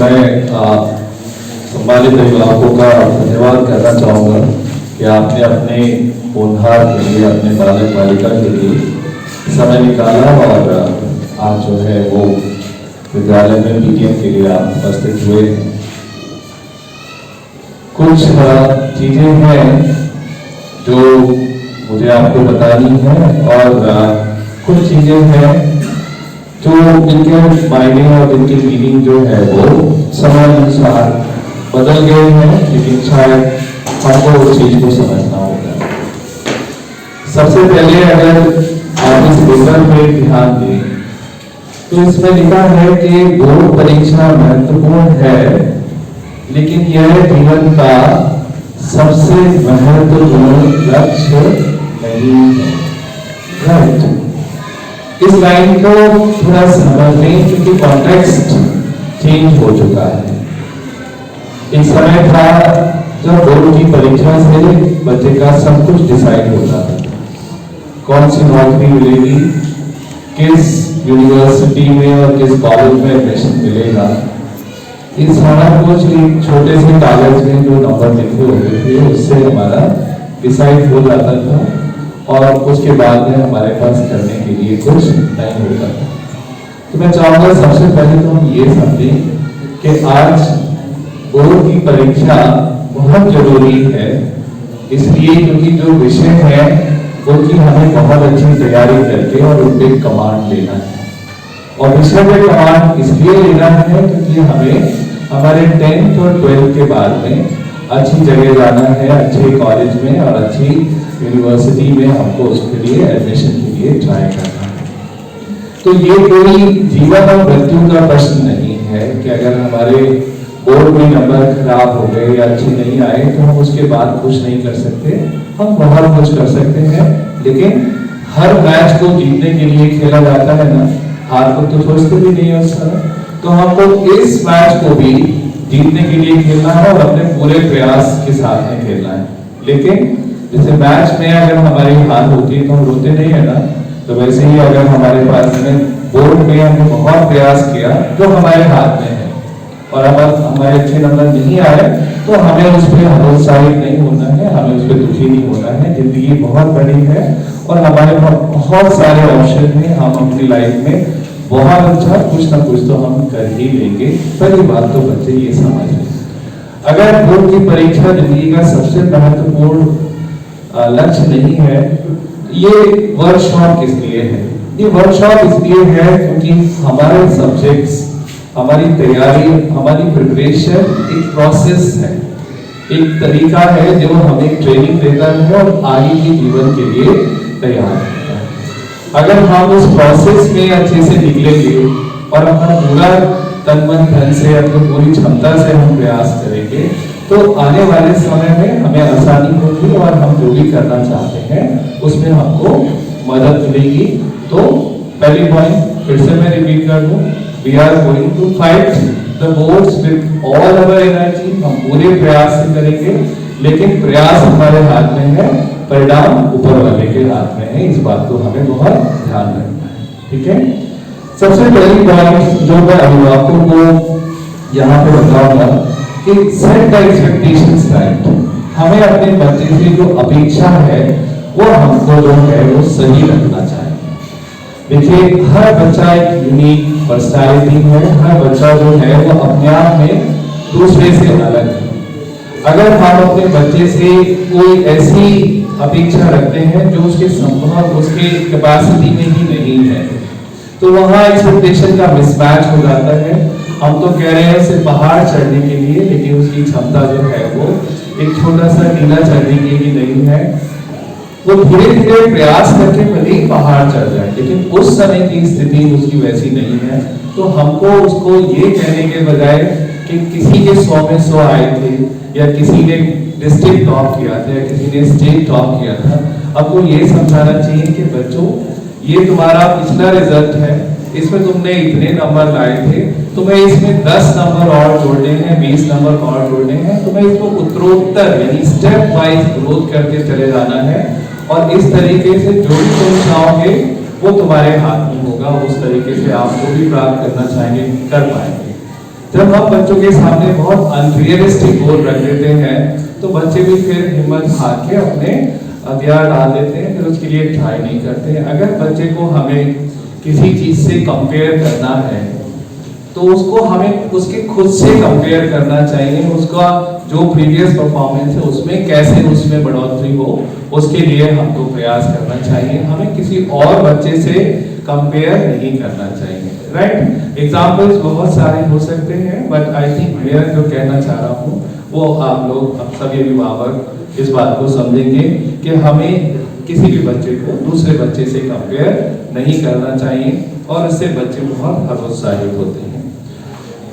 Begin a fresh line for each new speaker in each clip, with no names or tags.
मैं सम्मानित अभिभावकों का धन्यवाद करना चाहूँगा कि आपने अपने होनहार के लिए, अपने बालक बालिका के लिए समय निकाला और आज जो है वो विद्यालय में पीटीएम के लिए आप उपस्थित हुए। कुछ चीजें हैं जो मुझे आपको बतानी है और कुछ चीजें हैं जो इनके मायने और इनकी मीनिंग जो है वो समय अनुसार बदल गए हैं, लेकिन शायद हमको उस चीज को समझना होगा। सबसे पहले अगर आप इस पेपर में ध्यान दें तो इसमें लिखा है कि बोर्ड परीक्षा महत्वपूर्ण है, लेकिन यह जीवन का सबसे महत्वपूर्ण लक्ष्य नहीं है। राइट, इस लाइन को थोड़ा समझ लें क्योंकि कॉन्टेक्स्ट चेंज हो चुका है। एक समय था जब बोर्ड की परीक्षा से बच्चे का सब कुछ डिसाइड होता था, कौन सी नौकरी मिलेगी, किस यूनिवर्सिटी में और किस कॉलेज में एडमिशन मिलेगा। ये सारा कुछ एक छोटे से कागज में जो नंबर लिखे होते थे उससे हमारा डिसाइड हो जाता था और उसके बाद में हमारे पास करने के लिए कुछ नहीं होता था। तो मैं चाहूंगा सबसे पहले तो हम ये समझें कि आज बोर्ड की परीक्षा बहुत जरूरी है, इसलिए क्योंकि जो विषय है उनकी हमें बहुत अच्छी तैयारी करके और उन पर कमांड लेना है। और विषय पे कमांड इसलिए लेना है क्योंकि हमें हमारे 10th और 12th के बाद में अच्छी जगह जाना है, अच्छे कॉलेज में और अच्छी यूनिवर्सिटी में हमको उसके लिए एडमिशन के लिए ट्राई करना है। तो ये कोई जीवन और मृत्यु का प्रश्न नहीं है कि अगर हमारे बोर्ड में नंबर खराब हो गए या अच्छे नहीं आए तो हम उसके बाद कुछ नहीं कर सकते। हम बहुत कुछ कर सकते हैं, लेकिन हर मैच को जीतने के लिए खेला जाता है ना, हार को तो सोचते भी नहीं है उस समय। तो हमको इस मैच को भी जीतने के लिए खेलना है और अपने पूरे प्रयास के साथ में खेलना है। लेकिन जैसे मैच में अगर हमारी हार होती है तो हम रोते नहीं है ना, तो वैसे ही अगर हमारे पास में बोर्ड में हमने बहुत प्रयास किया जो हमारे हाथ में है और अब हमारे अच्छे नंबर नहीं आए तो हमें उस पर हतोत्साहित नहीं होना है, हमें उस पर दुखी नहीं होना है। जिंदगी बहुत बड़ी है और हमारे बहुत सारे ऑप्शन हैं, हम अपनी लाइफ में बहुत अच्छा कुछ ना कुछ तो हम कर ही लेंगे। पहली बात तो बच्चे ये समझ लें, अगर बोर्ड की परीक्षा जिंदगी का सबसे महत्वपूर्ण लक्ष्य नहीं है, ये वर्कशॉप किस लिए है? ये वर्कशॉप इसलिए है क्योंकि हमारे सब्जेक्ट्स, हमारी तैयारी, हमारी प्रिपरेशन एक प्रोसेस है, एक तरीका है जो हमें ट्रेनिंग देता है और आगे के जीवन के लिए तैयार करता है। अगर हम उस प्रोसेस में अच्छे से निकलेंगे और अपना पूरा तन मन धन से, अपनी पूरी क्षमता से हम प्रयास करेंगे तो आने वाले समय में हमें आसानी होगी और हम जो भी करना चाहते हैं उसमें हमको मदद मिलेगी। तो पहली पॉइंट फिर से मैं रिपीट कर दूं, we are going to fight the boards with all our energy. हम पूरे प्रयास से करेंगे, लेकिन प्रयास हमारे हाथ में है, परिणाम ऊपर वाले के हाथ में है। इस बात को हमें बहुत ध्यान रखना है, ठीक है। सबसे पहली पॉइंट जो मैं अभिभावकों को यहाँ पे बताऊंगा कि सेट द एक्सपेक्टेशंस राइट। हमें अपने बच्चे से जो अपेक्षा है वो हमको जो है वो सही रखना चाहिए। देखिए, हर बच्चा एक यूनिक पर्सनालिटी है, हर बच्चा जो है वो अपने आप में दूसरे से अलग है। अगर हम अपने बच्चे से कोई ऐसी अपेक्षा रखते हैं जो उसके संभव, उसके कैपेसिटी में ही नहीं है, तो वहाँ एक्सपेक्टेशन का मिसमैच हो जाता है। हम तो कह रहे हैं उसे पहाड़ चढ़ने के लिए, लेकिन उसकी क्षमता जो है वो एक छोटा सा टीला चढ़ने के लिए नहीं है। वो धीरे धीरे प्रयास करके भले ही पहाड़ चढ़ जाए, लेकिन उस समय की स्थिति उसकी वैसी नहीं है। तो हमको उसको ये कहने के बजाय कि किसी के 100 में 100 आए थे या किसी ने डिस्ट्रिक्ट टॉप किया था या किसी ने स्टेट टॉप किया था, आपको ये समझाना चाहिए कि बच्चों ये तुम्हारा पिछला रिजल्ट है, इसमें तुमने इतने नंबर लाए थे, तुम्हें इसमें 10 नंबर और जोड़ने हैं, 20 नंबर और जोड़ने हैं। तुम्हें इसको उत्तरोत्तर यानी स्टेप वाइज ग्रोथ करके चले जाना है और इस तरीके से जो भी तुम चाहोगे वो तुम्हारे हाथ में होगा। उस तरीके से आप जो भी प्राप्त करना चाहेंगे कर पाएंगे। जब हम बच्चों के सामने बहुत अनरियलिस्टिक गोल रख देते हैं तो बच्चे भी फिर हिम्मत हार के अपने हथियार डाल देते हैं, फिर उसके लिए ट्राई नहीं करते हैं। अगर बच्चे को हमें किसी चीज से कंपेयर करना है तो उसको हमें उसके खुद से कंपेयर करना चाहिए, उसका जो प्रीवियस परफॉर्मेंस है उसमें कैसे उसमें बढ़ोतरी हो उसके लिए हमको प्रयास करना चाहिए। हमें किसी और बच्चे से कंपेयर नहीं करना चाहिए, राइट। एग्जाम्पल्स बहुत सारे हो सकते हैं, बट आई थिंक मेरा जो कहना चाह रहा हूँ वो आप लोग अब सभी अभिभावक इस बात को समझेंगे कि हमें किसी भी बच्चे को दूसरे बच्चे से कंपेयर नहीं करना चाहिए और इससे बच्चे बहुत हतोत्साहित होते हैं।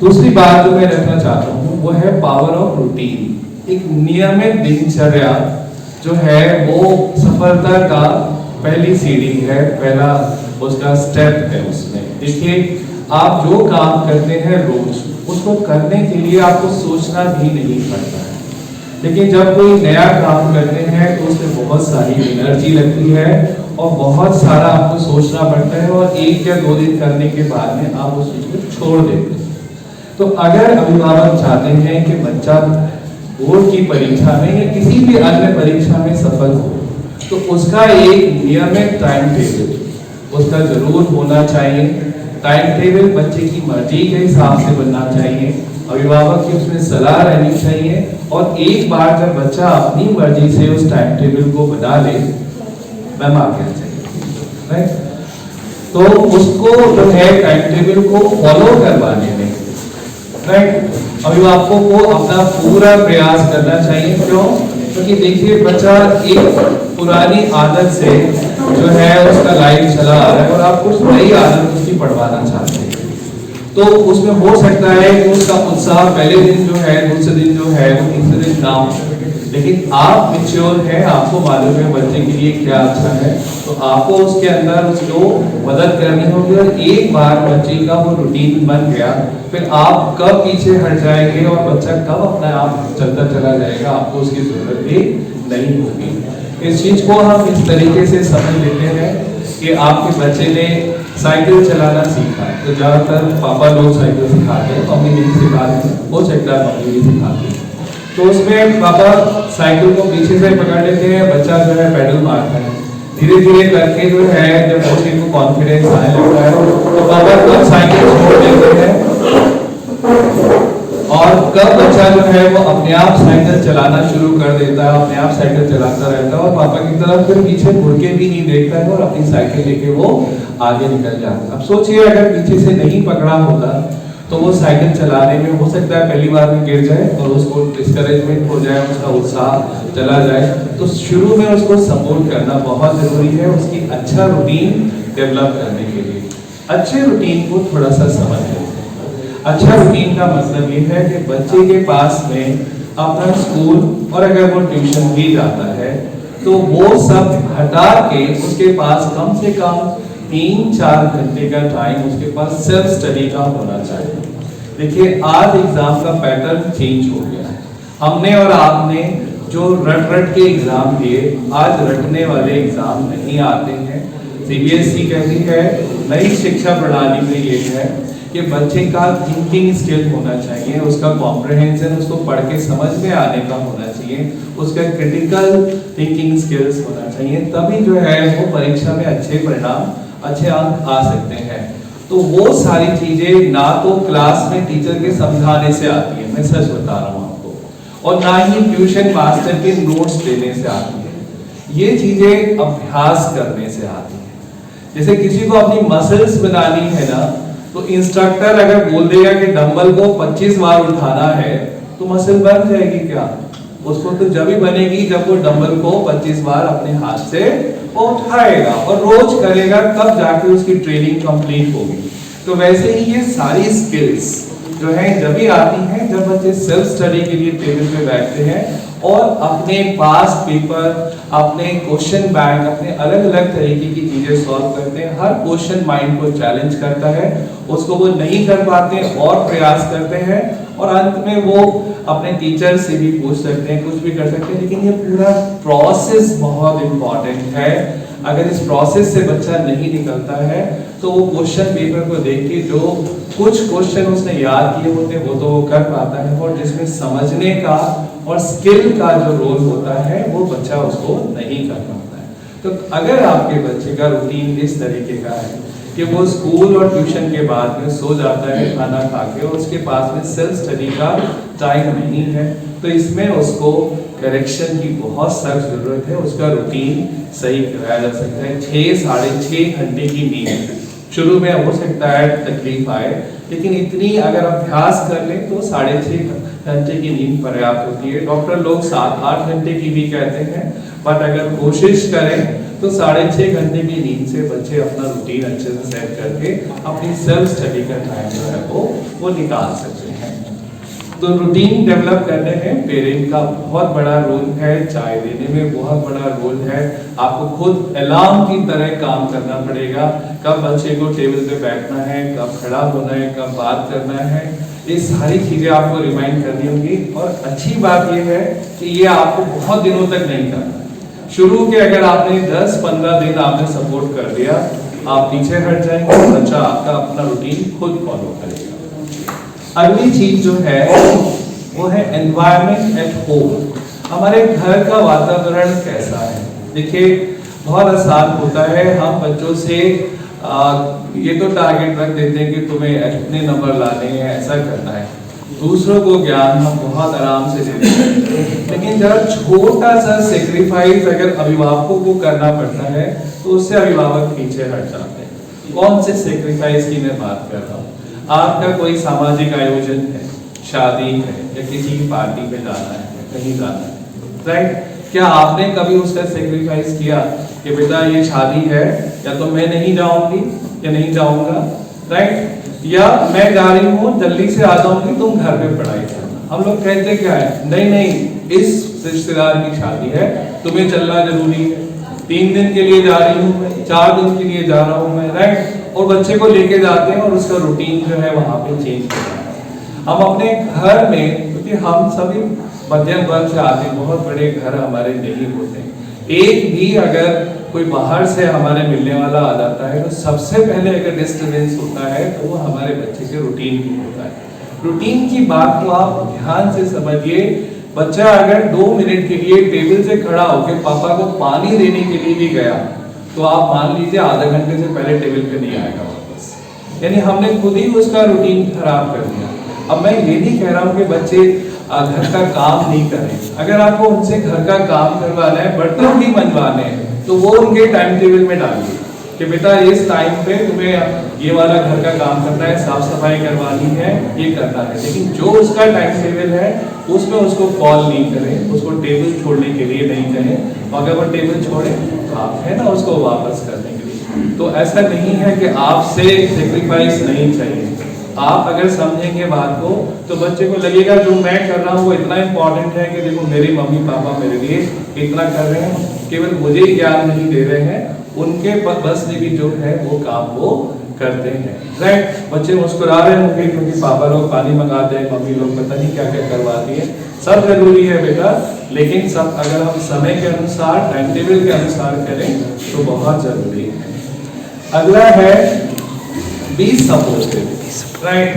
दूसरी बात जो मैं रखना चाहता हूँ वो है पावर ऑफ रूटीन। एक नियमित दिनचर्या जो है वो सफलता का पहली सीढ़ी है, पहला उसका स्टेप है। उसमें देखिए आप जो काम करते हैं रोज उसको करने के लिए आपको सोचना भी नहीं पड़ता है, लेकिन जब कोई नया काम करते हैं तो उसमें बहुत सारी एनर्जी लगती है और बहुत सारा आपको सोचना पड़ता है और 1 या 2 दिन करने के बाद में आप उस चीज को छोड़ देते हैं। तो अगर अभिभावक चाहते हैं कि बच्चा बोर्ड की परीक्षा में या किसी भी अन्य परीक्षा में सफल हो तो उसका एक नियमित टाइम टेबल उसका जरूर होना चाहिए। टाइम टेबल बच्चे की मर्जी के हिसाब से बनना चाहिए, अभिभावक की उसमें सलाह रहनी चाहिए और एक बार जब बच्चा अपनी मर्जी से उस टाइम टेबल को बना ले, मैम आ गया चाहिए, राइट। तो उसको जो है टाइम टेबल को फॉलो करवाने में, राइट, अभिभावकों को अपना पूरा प्रयास करना चाहिए। क्यों? क्योंकि देखिए बच्चा एक पुरानी आदत से जो है उसका लाइफ चला आ रहा है और आप कुछ नई आदत उसकी पढ़वाना चाहते हैं, तो उसमें हो सकता है कि उसका उत्साह पहले दिन जो है, दूसरे दिन जो है, वो तीसरे दिन ना हो। लेकिन आप मैच्योर हैं, आपको मालूम है बच्चे के लिए क्या अच्छा है, तो आपको उसके अंदर उसको मदद करनी होगी। और एक बार बच्चे का वो रूटीन बन गया, फिर आप कब पीछे हट जाएंगे और बच्चा कब अपना आप चलता चला जाएगा, आपको उसकी जरूरत भी नहीं होगी। इस चीज को हम इस तरीके से समझ लेते हैं कि आपके बच्चे ने साइकिल चलाना सीखा, तो ज्यादातर पापा लोग साइकिल सिखाते हैं, मम्मी नहीं सिखाते, हो सकता है मम्मी भी सिखाती है। तो उसमें पापा साइकिल को पीछे से पकड़ लेते हैं, बच्चा जो है पैडल मारता है, धीरे धीरे करके जो है जब बच्चे को कॉन्फिडेंस आने लगता है तो पापा कब साइकिल छोड़ देते हैं और कब बच्चा जो है वो अपने आप साइकिल चलाना शुरू कर देता है, अपने आप साइकिल चलाता रहता है और पापा की तरफ फिर पीछे मुड़ के भी नहीं देखता है और अपनी साइकिल लेके वो आगे निकल जाता है। अब सोचिए अगर पीछे से नहीं पकड़ा होता तो वो साइकिल चलाने में हो सकता है पहली बार में गिर जाए और उसको डिस्करेजमेंट हो जाए, उसका उत्साह चला जाए। तो शुरू में उसको सपोर्ट करना बहुत जरूरी है उसकी अच्छा रूटीन डेवलप करने के लिए। अच्छे रूटीन को थोड़ा सा समझ लेते हैं। अच्छा रूटीन का मतलब ये है कि बच्चे के पास में अपना स्कूल और अगर वो ट्यूशन भी जाता है तो वो सब हटा के उसके पास कम से कम 3-4 घंटे का टाइम उसके पास सेल्फ स्टडी का होना चाहिए। देखिए आज एग्जाम का पैटर्न चेंज हो गया है, हमने और आपने जो रट के एग्जाम दिए, आज रटने वाले एग्जाम नहीं आते हैं। सीबीएसई कहती है नई शिक्षा प्रणाली में ये है कि बच्चे का थिंकिंग स्किल होना चाहिए, उसका कॉम्प्रहेंशन, उसको पढ़ के समझ में आने का होना चाहिए, उसका क्रिटिकल थिंकिंग स्किल्स होना चाहिए, तभी जो है वो परीक्षा में अच्छे परिणाम, अच्छे अंक आ सकते हैं। तो वो सारी चीजें ना तो क्लास में टीचर के समझाने से आती है, मैं सच बता रहा हूँ आपको, और ना ही ट्यूशन मास्टर के नोट्स देने से आती है। ये चीजें अभ्यास करने से आती है। जैसे किसी को अपनी मसल्स बनानी है ना, तो इंस्ट्रक्टर अगर बोल देगा कि डंबल को 25 बार उठाना है तो मसल बन जाएगी क्या? उसको तो जब ही बनेगी जब वो डंबल को 25 बार अपने हाथ से उठाएगा और रोज करेगा, तब जाके उसकी ट्रेनिंग कंप्लीट होगी। तो वैसे ही ये सारी स्किल्स जो है जब भी आती हैं जब बच्चे सेल्फ स्टडी के लिए टेबल पे बैठते हैं और अपने पास पेपर, अपने क्वेश्चन बैंक, अपने अलग अलग तरीके की चीजें सॉल्व करते हैं। हर क्वेश्चन माइंड को चैलेंज करता है, उसको वो नहीं कर पाते और प्रयास करते हैं और अंत में वो अपने टीचर से भी पूछ सकते हैं, कुछ भी कर सकते हैं। लेकिन ये पूरा प्रोसेस बहुत इंपॉर्टेंट है
अगर इस प्रोसेस से बच्चा नहीं निकलता है तो वो क्वेश्चन पेपर को देख के जो कुछ क्वेश्चन उसने याद किए होते हैं वो तो वो कर पाता है, और जिसमें समझने का और स्किल का जो रोल होता है वो बच्चा उसको नहीं कर पाता है। तो अगर आपके बच्चे का रूटीन इस तरीके का है कि वो स्कूल और ट्यूशन के बाद में सो जाता है खाना खा के, और उसके पास में सेल्फ स्टडी का टाइम नहीं है, तो इसमें उसको करेक्शन की बहुत सख्त जरूरत है। उसका रूटीन सही कराया जा सकता है। 6-6.5 घंटे की नींद शुरू में हो सकता है तकलीफ आए, लेकिन इतनी अगर अभ्यास कर लें तो 6.5 घंटे की नींद पर्याप्त होती है। डॉक्टर लोग 7-8 घंटे की भी कहते हैं, बट अगर कोशिश करें तो 6.5 घंटे की नींद से बच्चे अपना रूटीन अच्छे से सेट करके अपनी सेल्फ स्टडी का टाइम जो है वो निकाल सकते हैं। तो रूटीन डेवलप करने में पेरेंट का बहुत बड़ा रोल है, चाय देने में बहुत बड़ा रोल है। आपको खुद अलार्म की तरह काम करना पड़ेगा, कब बच्चे को टेबल पे बैठना है, कब खड़ा होना है, कब बात करना है, ये सारी चीजें आपको रिमाइंड करनी होंगी। और अच्छी बात ये है कि ये आपको बहुत दिनों तक नहीं करना। शुरू के अगर आपने 10-15 दिन आपने सपोर्ट कर दिया, आप पीछे हट जाएंगे, बच्चा आपका अपना रूटीन खुद फॉलो करेगा। अगली चीज जो है वो है एनवायरनमेंट एट होम। हमारे घर का वातावरण कैसा है? देखिए बहुत आसान होता है, हम बच्चों से ये तो टारगेट रख देते हैं कि तुम्हें इतने नंबर लाने हैं, ऐसा करना है। दूसरों को ज्ञान हम बहुत आराम से देते हैं, लेकिन जरा छोटा सा सेक्रीफाइस अगर अभिभावकों को करना पड़ता है तो उससे अभिभावक पीछे हट जाते हैं। कौन से सेक्रीफाइस की मैं बात कर रहा हूँ? आपका कोई सामाजिक आयोजन है, शादी है, या किसी की पार्टी पे जाना है, कहीं जाना है, राइट? क्या आपने कभी उसका सेक्रीफाइस किया कि बेटा ये शादी है, या तो मैं नहीं जाऊंगी या नहीं जाऊंगा, राइट? या मैं जा रही हूँ जल्दी से आ जाऊंगी, तुम घर पे पढ़ाई करना। हम लोग कहते क्या है, नहीं नहीं इस रिश्तेदार की शादी है, तुम्हें चलना जरूरी है, 3 दिन के लिए जा रही हूँ मैं, 4 दिन के लिए जा रहा हूँ मैं, राइट? और बच्चे को लेके जाते हैं और उसका रूटीन जो है वहां पे चेंज कर रहा है। हम अपने घर में, क्योंकि हम सभी मध्यम वर्ग से आते हैं, बहुत बड़े घर हमारे नहीं होते, एक भी अगर कोई बाहर से हमारे मिलने वाला आ जाता है तो सबसे पहले अगर डिस्टर्बेंस होता है तो वो हमारे बच्चे के रूटीन की होता है। रूटीन की बात को आप ध्यान से समझिए। बच्चा अगर 2 मिनट के लिए टेबल से खड़ा होकर पापा को पानी देने के लिए भी गया तो आप मान लीजिए आधा घंटे से पहले टेबल पे नहीं आएगा वापस, यानी हमने खुद ही उसका रूटीन खराब कर दिया। अब मैं ये नहीं कह रहा हूँ कि बच्चे घर का काम नहीं करें। अगर आपको उनसे घर का काम करवाना है, बर्तन भी मनवाने हैं, तो वो उनके टाइम टेबल में डालिए कि बेटा इस टाइम पे तुम्हें ये वाला घर का काम करना है, साफ सफाई करवानी है, ये करना है। लेकिन जो उसका टाइम टेबल है उसमें उसको कॉल नहीं करें, उसको टेबल छोड़ने के लिए नहीं कहें। अगर वो टेबल छोड़े तो आप है ना उसको वापस करने के लिए। तो ऐसा नहीं है कि आपसे सेक्रीफाइस नहीं चाहिए। आप अगर समझेंगे बात को तो बच्चे को लगेगा जो मैं कर रहा हूँ वो इतना इंपॉर्टेंट है कि देखो मेरे मम्मी पापा मेरे लिए इतना कर रहे हैं, केवल मुझे ही ज्ञान नहीं दे रहे हैं, उनके बस में भी जो है वो काम वो करते हैं, राइट? बच्चे मुस्कुरा रहे होंगे क्योंकि पापा लोग पानी मंगाते हैं, मम्मी लोग पता नहीं क्या क्या करवाती है। सब जरूरी है बेटा, लेकिन सब अगर हम समय के अनुसार टाइम टेबल के अनुसार करें तो बहुत जरूरी है। अगला है बी सपोर्टिव, राइट?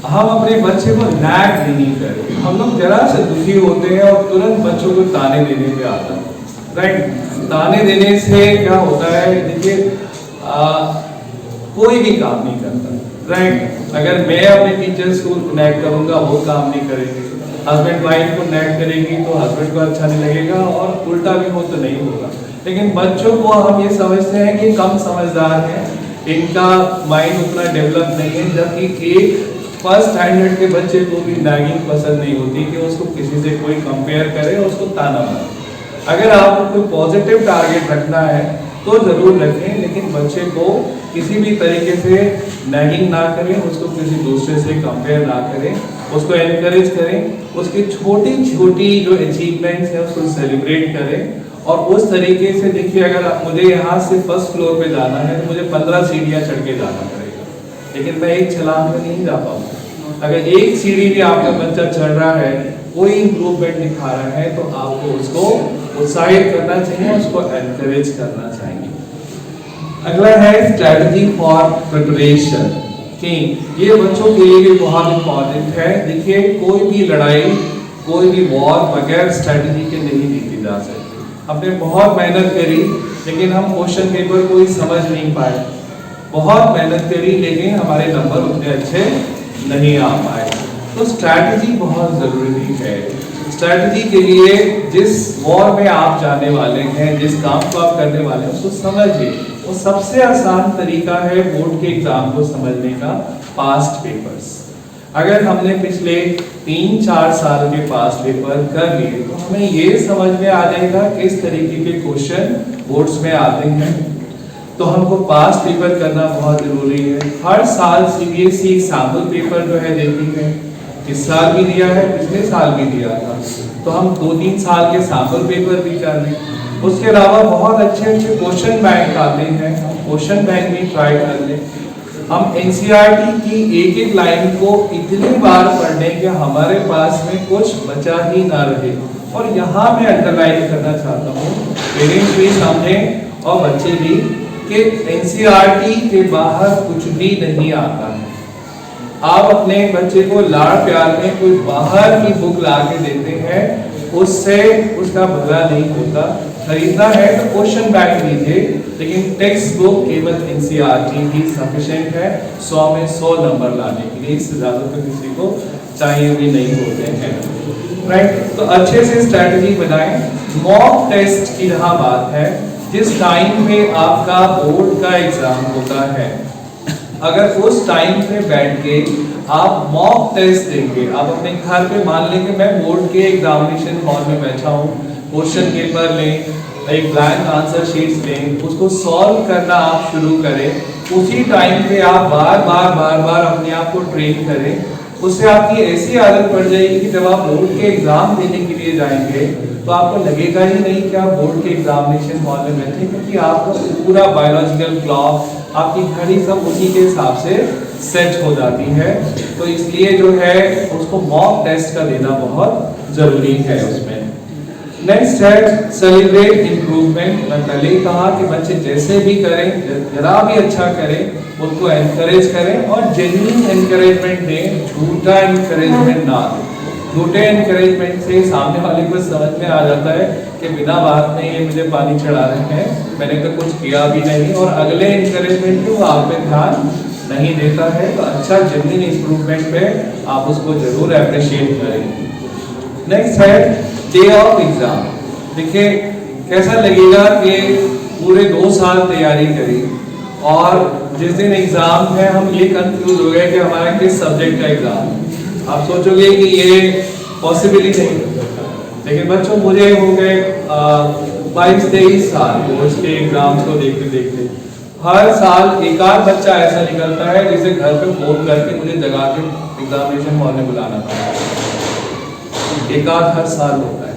हम अपने बच्चे को नैग नहीं करें। हम लोग जरा से दुखी होते हैं और तुरंत बच्चों को ताने देने पे आता है, राइट? ताने देने से क्या होता है, देखिए कोई भी काम नहीं करता, राइट? अगर मैं अपने टीचर्स को नैग करूंगा वो काम नहीं करेंगे, हस्बैंड वाइफ को नैग करेंगी तो हस्बैंड को अच्छा नहीं लगेगा, और उल्टा भी हो तो नहीं होगा। लेकिन बच्चों को हम ये समझते हैं कि कम समझदार हैं, इनका माइंड उतना डेवलप नहीं है, जबकि एक फर्स्ट स्टैंडर्ड के बच्चे को भी नैगिंग पसंद नहीं होती कि उसको किसी से कोई कंपेयर करे, उसको ताना मारे। अगर आपको कोई पॉजिटिव टारगेट रखना है तो जरूर रखें, लेकिन बच्चे को किसी भी तरीके से नैगिंग ना करें, उसको किसी दूसरे से कंपेयर ना करें, उसको एनकरेज करें, उसकी छोटी छोटी जो अचीवमेंट्स है उसको सेलिब्रेट करें। और उस तरीके से देखिए, अगर मुझे यहाँ से फर्स्ट फ्लोर पे जाना है तो मुझे 15 सीढ़ियाँ चढ़ के जाना पड़ेगा, लेकिन मैं एक छलांग में नहीं जा पाऊंगा। अगर एक सीढ़ी भी आपका बच्चा चढ़ रहा है, कोई इंप्रूवमेंट दिखा रहा है, तो आपको उसको उत्साहित करना चाहिए, उसको एनकरेज करना चाहिए। अगला है स्ट्रेटजी फॉर प्रिपरेशन, कि ये बच्चों के लिए भी बहुत इंपॉर्टेंट है। देखिए, कोई भी लड़ाई, कोई भी वॉर बगैर स्ट्रेटजी के नहीं जीती जा सकती। हमने बहुत मेहनत करी लेकिन हम क्वेश्चन पेपर को ही समझ नहीं पाए, बहुत मेहनत करी लेकिन हमारे नंबर उतने अच्छे नहीं आ पाए। तो स्ट्रैटेजी बहुत जरूरी है। स्ट्रैटेजी के लिए जिस वॉर में आप जाने वाले हैं, जिस काम को आप करने वाले हैं, उसको समझिए। वो सबसे आसान तरीका है बोर्ड के एग्जाम को समझने का, पास्ट पेपर्स। अगर हमने पिछले 3-4 साल के पास्ट पेपर कर लिए तो हमें ये समझ में आ जाएगा किस तरीके के क्वेश्चन बोर्ड्स में आते हैं। तो हमको पास्ट पेपर करना बहुत जरूरी है। हर साल सीबीएसई एग्जाम्पल पेपर जो है देती है, इस साल भी दिया है, पिछले साल भी दिया था, तो हम 2-3 साल के सैंपल पेपर भी कर लें। उसके अलावा बहुत अच्छे अच्छे क्वेश्चन बैंक आते हैं, हम क्वेश्चन बैंक भी ट्राई कर लें। हम एनसीईआरटी की एक एक लाइन को इतनी बार पढ़ लें कि हमारे पास में कुछ बचा ही ना रहे। और यहाँ मैं अंडरलाइन करना चाहता हूँ, पेरेंट्स भी समझें और बच्चे भी, कि एनसीईआरटी के बाहर कुछ भी नहीं आता है। आप अपने बच्चे को लाड़ प्यार में कोई बाहर की बुक ला के देते हैं, उससे उसका भला नहीं होता। खरीदना है तो क्वेश्चन बैंक लीजिए, लेकिन टेक्स्ट बुक केवल एनसीईआरटी ही सफिशिएंट है 100 में 100 नंबर लाने के लिए। इससे ज्यादा तो किसी को चाहिए भी नहीं होते हैं, राइट। तो अच्छे से स्ट्रेटजी बनाएं। मॉक टेस्ट की जहां बात है, जिस टाइम पे आपका बोर्ड का एग्जाम होता है, अगर उस टाइम पे बैठ के आप मॉक टेस्ट देंगे, आप अपने घर पे मान लेंगे मैं बोर्ड के एग्जामिनेशन हॉल में बैठा हूँ, क्वेश्चन पेपर लें, एक ब्लैंक आंसर शीट्स लें, उसको सॉल्व करना आप शुरू करें। उसी टाइम पे आप बार बार अपने आप को ट्रेन करें। उससे आपकी ऐसी आदत पड़ जाएगी कि जब आप बोर्ड के एग्जाम देने के लिए जाएंगे तो आपको लगेगा ही नहीं कि आप बोर्ड के एग्जामिनेशन हॉल में बैठे, क्योंकि आपका पूरा बायोलॉजिकल क्लॉक, आपकी घड़ी सब उसी के हिसाब से सेट हो जाती है। तो इसलिए जो है उसको मॉक टेस्ट का देना बहुत जरूरी है उसमें। नेक्स्ट है सेलिब्रेट इंप्रूवमेंट। मैं पहले ही कहा कि बच्चे जैसे भी करें, जरा भी अच्छा करें, उनको एनकरेज करें और जेन्युइन एनकरेजमेंट दें, झूठा एनकरेजमेंट ना दें। झूठे एनकरेजमेंट से सामने वाले को समझ में आ जाता है कि बिना बात में ये मुझे पानी चढ़ा रहे हैं, मैंने तो कुछ किया भी नहीं, और अगले एनकरेजमेंट को आप पे ध्यान नहीं देता है। तो अच्छा जेन्युइन इंप्रूवमेंट पे आप उसको जरूर अप्रिशिएट करें। नेक्स्ट है डे ऑफ एग्जाम। देखिए, कैसा लगेगा कि पूरे 2 साल तैयारी करी और जिस दिन एग्जाम है हम ये कंफ्यूज हो गए कि हमारा किस सब्जेक्ट का एग्जाम। आप सोचोगे कि ये पॉसिबिलिटी नहीं, लेकिन बच्चों मुझे हो गए 22-23 साल बोर्ड्स के एग्जाम्स को देखते देखते। हर साल एक आध बच्चा ऐसा निकलता है जिसे घर पे फोन करके मुझे जगा के एग्जामिनेशन हॉल में बुलाना पड़ता है। एक आध हर साल होता है,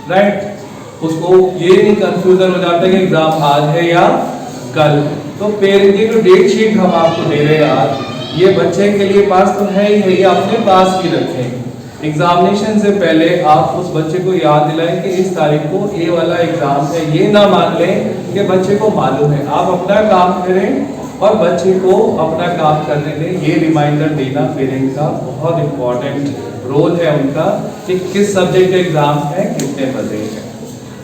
राइट। उसको ये नहीं कंफ्यूजन हो जाता है कि एग्जाम आज है या कल। तो पेरेंट की जो डेट शीट हम आपको दे रहे हैं आज, ये बच्चे के लिए पास तो है ही है, ये अपने पास भी रखें। एग्जामिनेशन से पहले आप उस बच्चे को याद दिलाएं कि इस तारीख को ये वाला एग्जाम है। ये ना मान लें कि बच्चे को मालूम है। आप अपना काम करें और बच्चे को अपना काम करने दें। ये रिमाइंडर देना पेरेंट का बहुत इंपॉर्टेंट रोल है उनका, कि किस सब्जेक्ट का एग्जाम है, कितने बजे है।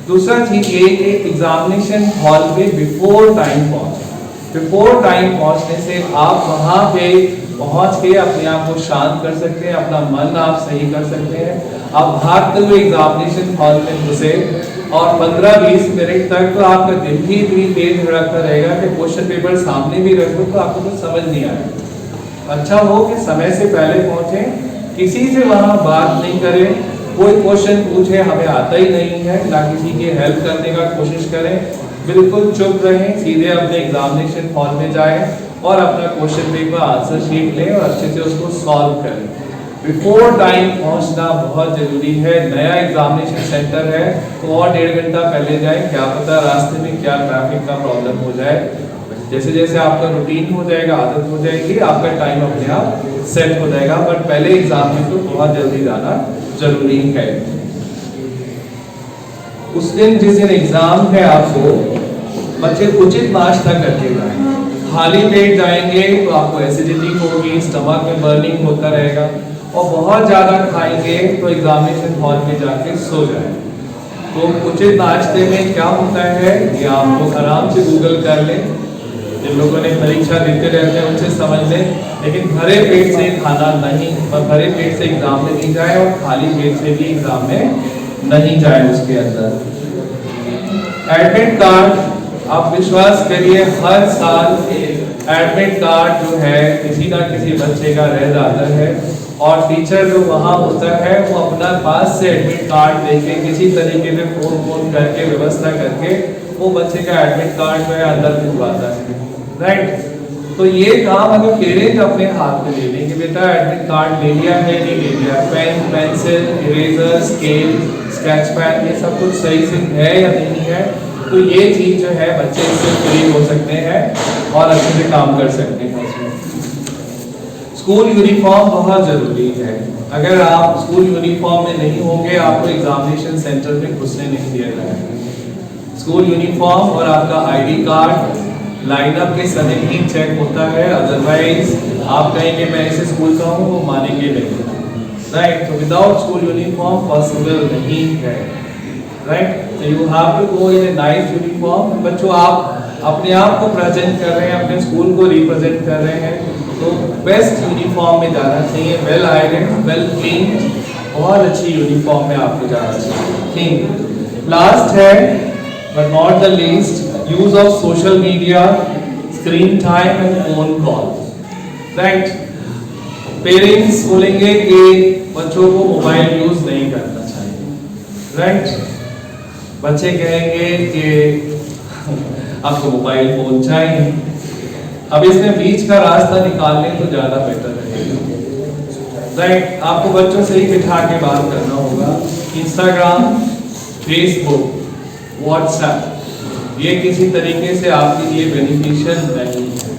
दूसरा चीज ये कि एग्जामिनेशन हॉल पे बिफोर टाइम पहुंचे। बिफोर टाइम पहुंचने से आप वहां पे पहुंच के अपने आप को शांत कर सकते हैं, अपना मन आप सही कर सकते हैं। आप भागते हुए एग्जामिनेशन हॉल में घुसे और 15-20 मिनट तक तो आपका दिल भी इतनी तेज धड़कता रहेगा कि क्वेश्चन पेपर सामने भी रखो तो आपको कुछ समझ नहीं आएगा। अच्छा हो कि समय से पहले पहुंचे, किसी से वहां बात नहीं करें, कोई क्वेश्चन पूछे हमें आता ही नहीं है, ना किसी की हेल्प करने का कोशिश करें, बिल्कुल चुप रहें, सीधे अपने एग्जामिनेशन हॉल में जाएं और अपना क्वेश्चन पेपर आंसर शीट लें और अच्छे से उसको सॉल्व करें। बिफोर टाइम पहुंचना बहुत जरूरी है। नया एग्जामिनेशन सेंटर है तो और 1.5 घंटा पहले जाएं, क्या पता रास्ते में क्या ट्रैफिक का प्रॉब्लम हो जाए। जैसे जैसे आपका रूटीन हो जाएगा, आदत हो जाएगी, आपका टाइम अपने आप सेट हो जाएगा। बट पहले एग्जाम में तो बहुत जल्दी जाना जरूरी है। उस दिन जिस दिन एग्जाम है आपको बच्चे उचित नाश्ता करके जाएं। खाली पेट जाएंगे तो आपको एसिडिटी होगी, स्टमक में बर्निंग होता रहेगा, और बहुत ज़्यादा खाएंगे तो एग्जामिनेशन हॉल में जाके सो जाए। तो उचित नाश्ते में क्या होता है ये आप लोग आराम से गूगल कर लें, जिन लोगों ने परीक्षा देते रहते हैं उनसे समझ लें, लेकिन भरे पेट से खाना नहीं, भरे पेट से एग्जाम में नहीं जाए और खाली पेट से भी एग्जाम में नहीं जाए। उसके अंदर एडमिट कार्ड, आप विश्वास करिए हर साल एडमिट कार्ड जो है किसी ना किसी बच्चे का रह जाता है, और टीचर जो वहाँ होता है वो अपना पास से एडमिट कार्ड देके किसी तरीके से फोन करके व्यवस्था करके वो बच्चे का एडमिट कार्ड जो है अंदर भिजवाता है, राइट। तो ये काम अगर पेरेंट अपने हाथ में ले लें कि बेटा एडमिट कार्ड ले लिया है नहीं ले लिया, pen, pencil, eraser, scale, sketch pen, ये सब कुछ सही से है या नहीं है, तो ये चीज जो है बच्चे इससे फ्री हो सकते हैं और अच्छे से काम कर सकते हैं उसमें। स्कूल यूनिफॉर्म बहुत जरूरी है। अगर आप स्कूल यूनिफॉर्म में नहीं होंगे आपको एग्जामिनेशन सेंटर में घुसने नहीं दिया जाएगा। स्कूल यूनिफॉर्म और आपका आईडी कार्ड लाइनअप के समय ही चेक होता है, अदरवाइज आप कहेंगे मैं इस स्कूल का हूँ वो मानेंगे नहीं, राइट। तो विदाउट स्कूल यूनिफॉर्म पॉसिबल नहीं है, राइट। तो you have to go in a nice uniform. बच्चों आप अपने आप को प्रेजेंट कर रहे हैं, अपने स्कूल को रिप्रेजेंट कर रहे हैं, तो बेस्ट यूनिफॉर्म में जाना चाहिए, वेल आयरन, वेल क्लीन, बहुत अच्छी यूनिफॉर्म में आपको जाना चाहिए। लास्ट है but not the least, use of social media, screen time and phone call, right. Parents बोलेंगे कि बच्चों को मोबाइल यूज नहीं करना चाहिए, राइट। बच्चे कहेंगे कि आपको मोबाइल फोन चाहिए। अब इसमें बीच का रास्ता निकाल लें तो ज्यादा बेटर रहेगा, राइट। आपको बच्चों से ही बिठा के बात करना होगा। इंस्टाग्राम, फेसबुक, व्हाट्सएप ये किसी तरीके से आपके लिए बेनिफिशियल नहीं है।